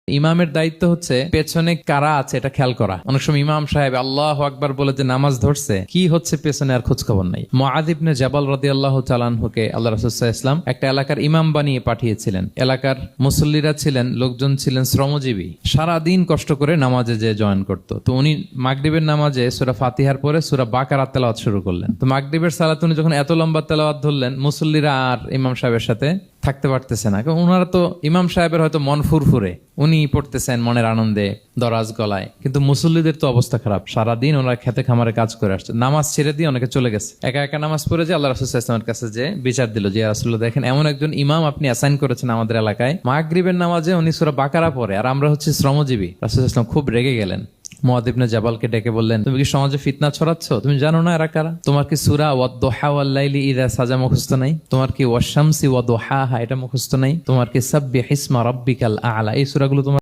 ইমামের দায়িত্ব হচ্ছে পেছনে কারা আছে এটা খেয়াল করা। অনেক সময় ইমাম সাহেব আল্লাহু আকবার বলে যে নামাজ ধরছে, কি হচ্ছে পেছনে আর খোঁজ খবর নাই। মুআয ইবনে জাবাল রাদিয়াল্লাহু তাআলা আনহুকে আল্লাহ রাসূল সাল্লাল্লাহু আলাইহি ওয়াসাল্লাম একটা এলাকার ইমাম বানিয়ে পাঠিয়েছিলেন। এলাকার মুসল্লিরা ছিলেন, লোকজন ছিলেন শ্রমজীবী, সারা দিন কষ্ট করে নামাজে যে জয়েন করত। তো উনি মাগরিবের নামাজে সূরা ফাতিহার পরে সূরা বাকারা তেলাওয়াত শুরু করলেন। তো মাগরিবের সালাতে উনি যখন এত লম্বা তেলাওয়াত ধরলেন, মুসল্লিরা আর ইমাম সাহেবের সাথে থাকতে পারতেছে না। কারণ ওনারা তো ইমাম সাহেবের হয়তো মন ফুরফুরে, উনি পড়তেছেন মনের আনন্দে দরাজ গলায়, কিন্তু মুসল্লিদের তো অবস্থা খারাপ। সারাদিন ওনারা খেতে খামারে কাজ করে আসছে, নামাজ ছেড়ে দিয়ে অনেকে চলে গেছে। একা একা নামাজ পড়ে যে আল্লাহ রাসূল সাল্লাল্লাহু আলাইহি ওয়াসাল্লামের কাছে যে বিচার দিল যে ইয়া রাসূলুল্লাহ, দেখেন এমন একজন ইমাম আপনি অ্যাসাইন করেছেন আমাদের এলাকায়, মাগরিবের নামাজে উনি সূরা বাকারা পড়ে আর আমরা হচ্ছে শ্রমজীবী। রাসূল সাল্লাল্লাহু আলাইহি ওয়াসাল্লাম খুব রেগে গেলেন। মুআয ইবনে জাবালকে ডেকে বললেন, তুমি কি সমাজে ফিতনা ছড়াচ্ছ? তুমি জানো না এরা কারা? তোমার কি সূরা ওয়াদ-দুহা ওয়াল-লাইলি ইযা সাজা মুখস্থ নাই? তোমার কি ওয়াশ-শামসি ওয়া দুহাহা এটা মুখস্থ নাই? তোমার কি সাব্বিহ ইসমা রাব্বিকাল আ'লা এই সূরাগুলো তোমার